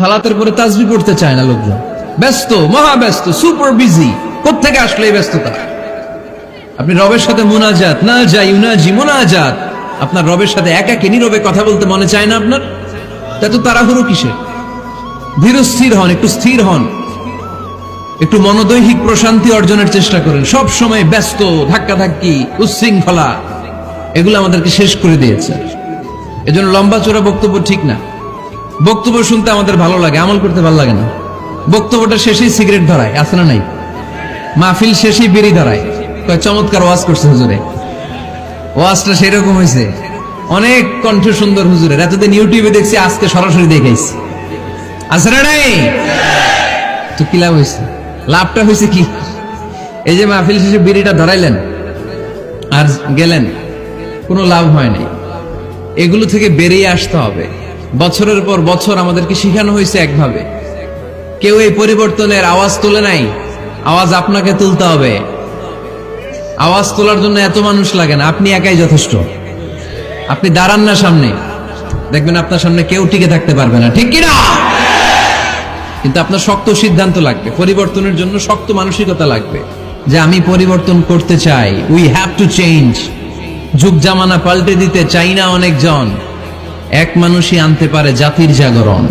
সালাতের পরে তাসবিহ পড়তে চায় না লোকজন, ব্যস্ত, মহা ব্যস্ত, সুপার বিজি। কোত্থেকে আসলে এই ব্যস্ততা? আপনি রবের সাথে মুনাজাত, না যাই উনাজি মুনাজাত, আপনার রবের সাথে একাকী নীরবে কথা বলতে মনে চায় না আপনার? এত তাড়াহুড়ো কিসের? ধীর স্থির হন, একটু স্থির হন, একটু মনোদৈহিক প্রশান্তি অর্জনের চেষ্টা করেন। সব সময় ব্যস্ত, ধাক্কাধাক্কি, উচ্ছৃঙ্খলা, এগুলো আমাদেরকে শেষ করে দিয়েছে। এজন্য লম্বা চোরা বক্তব্য ঠিক না। বক্তব্য শুনতে আমাদের ভালো লাগে, আমল করতে ভালো লাগে না। বক্তব্যটা শেষেই সিগারেট ধরায়, আছে না নাই? মাহফিল শেষেই বিড়ি ধরায়, কয় চমৎকার ওয়াজ করছে হুজুরে, ওয়াজটা সেরকম হয়েছে, অনেক কণ্ঠ সুন্দর হুজুরের, এতদিন ইউটিউবে দেখছি, আজকে সরাসরি দেখাইছি, আছে না নাই? তো কি লাভ হয়েছে? লাভটা হয়েছে কি? এই যে মাহফিল শেষে বিড়িটা ধরাইলেন আর গেলেন, কোনো লাভ হয় নাই। এগুলো থেকে বেরিয়ে আসতে হবে। বছরের পর বছর আমাদেরকে শিখানো হয়েছে একভাবে, কেউ এই পরিবর্তনের আওয়াজ তোলে নাই। আওয়াজ আপনাকে তুলতে হবে। আওয়াজ তোলার জন্য এত মানুষ লাগে না, আপনি একাই যথেষ্ট। আপনি দাঁড়ান না সামনে, দেখবেন আপনার সামনে কেউ টিকে থাকতে পারবে না, ঠিক কিনা? কিন্তু আপনার শক্ত সিদ্ধান্ত লাগবে, পরিবর্তনের জন্য শক্ত মানসিকতা লাগবে, যে আমি পরিবর্তন করতে চাই। We have to change. যুগ জামানা পাল্টে দিতে চাই না অনেকজন। এক মানুষই আনতে পারে জাতির জাগরণ।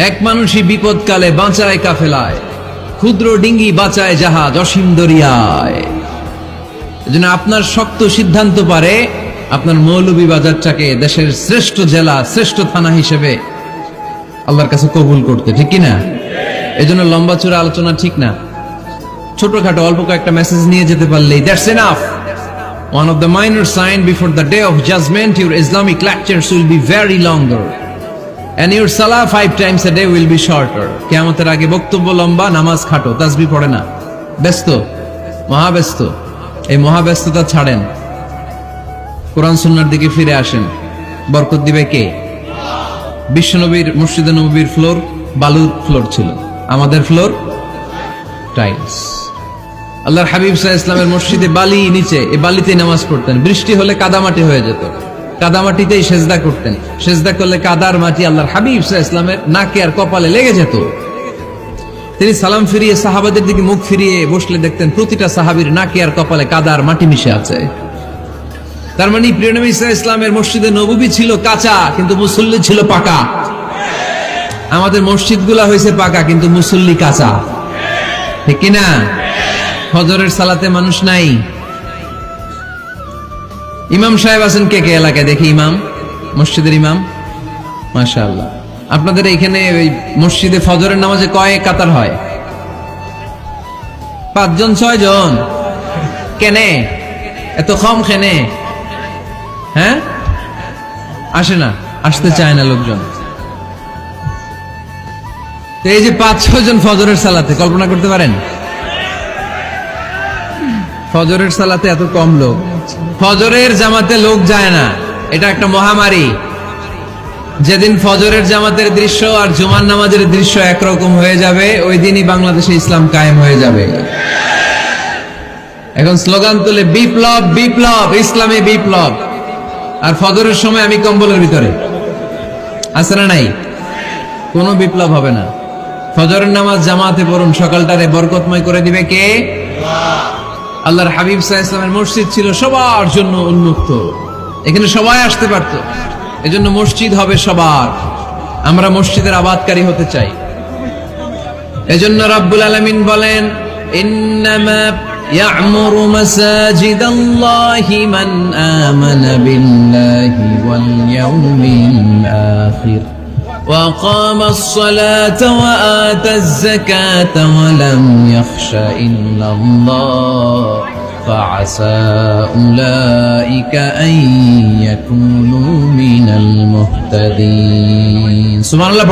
এক মানুষই বিপদকালে বাঁচায় কাফেলায়, ক্ষুদ্র ডিঙ্গি বাঁচায় জাহাজ অসীম দরিয়ায়। এজন্য আপনার শক্ত সিদ্ধান্ত পারে আপনার মৌলভীবাজারটাকে দেশের শ্রেষ্ঠ জেলা, শ্রেষ্ঠ থানা হিসেবে আল্লাহর কাছে কবুল করতে, ঠিক কিনা? এজন্য লম্বা চূড়া আলোচনা ঠিক না। ছোটখাটো অল্প কয়েকটা মেসেজ নিয়ে যেতে পারলেই that's enough. One of the minor signs before the day of judgment, your Islamic lectures will be very longer, and your salah 5 times a day will be shorter. কিয়ামতের আগে বক্তব্য লম্বা, নামাজ খাটো, তাসবিহ পড়ে না, ব্যস্ত, মহাব্যস্ত। এই মহাব্যস্ততা ছাড়েন, কোরআন সুন্নাহর দিকে ফিরে আসেন। বরকত দিবে কে? বিশ্বনবীর মসজিদে নববীর ফ্লোর বালুর ফ্লোর ছিল, আমাদের ফ্লোর টাইলস। আল্লাহর হাবিব সাল্লাল্লাহু আলাইহি ওয়াসাল্লামের মসজিদে বালি নিচে, এই বালিতেই নামাজ পড়তেন। বৃষ্টি হলে কাদামাটি হয়ে যেত, কাদামাটিতেই সেজদা করতেন। সেজদা করলে কাদার মাটি আল্লাহর হাবিব সাল্লাল্লাহু আলাইহি ওয়াসাল্লামের নাকে আর কপালে লেগে যেত। তিনি সালাম ফিরিয়ে সাহাবাদের দিকে মুখ ফিরিয়ে বসলে দেখতেন প্রতিটা সাহাবীর নাকে আর কপালে কাদার মাটি মিশে আছে। তার মানে প্রিয় নবী সাল্লাল্লাহু আলাইহি ওয়াসাল্লামের মসজিদে নববী ছিল কাঁচা, কিন্তু মুসল্লি ছিল পাকা। আমাদের মসজিদগুলা হয়েছে পাকা, কিন্তু মুসল্লি কাঁচা, ঠিক কিনা? ফজরের সালাতে মানুষ নাই। ইমাম সাহেব আছেন কে কে এলাকায়? দেখি ইমাম, মসজিদের ইমাম, মাশাআল্লাহ। আপনাদের এখানে ওই মসজিদে ফজরের নামাজে কয় কাতার হয়? 5 জন 6 জন? কেনে এত কম? কেনে? হ্যাঁ, আসে না, আসতে চায় না লোকজন। তো এই যে 5-6 জন ফজরের সালাতে, কল্পনা করতে পারেন? ফজরের সালাতে এত কম লোক, ফজরের জামাতে লোক যায় না, এটা একটা মহামারী। যেদিন ফজরের জামাতের দৃশ্য আর জুমার নামাজের দৃশ্য একরকম হয়ে যাবে, ওই দিনই বাংলাদেশে ইসলাম কায়েম হয়ে যাবে। এখন স্লোগান তুলে বিপ্লব, বিপ্লব, ইসলামে বিপ্লব। আর ফজরের সময় আমি কম্বলের ভিতরে, আছে না নাই? কোনো বিপ্লব হবে না। ফজরের নামাজ জামাতে পড়ুন, সকালটারে বরকতময় করে দিবে কে? আল্লাহর হাবিব সাল্লাল্লাহু আলাইহি ওয়াসাল্লামের মসজিদ ছিল সবার জন্য উন্মুক্ত, এখানে সবাই আসতে পারত। এজন্য মসজিদ হবে সবার। আমরা মসজিদের আবাদকারী হতে চাই। এজন্য রাব্বুল আলামিন বলেন, ইন্নামা ইয়া'মুরু মাসাজিদাল্লাহি মান আমানা বিল্লাহি ওয়াল ইয়াউমিল আখির وأقام الصلاة وآتى الزكاة ولم يخش إلا الله فعسى أولئك أن يكونوا من المهتدين. سبحان الله.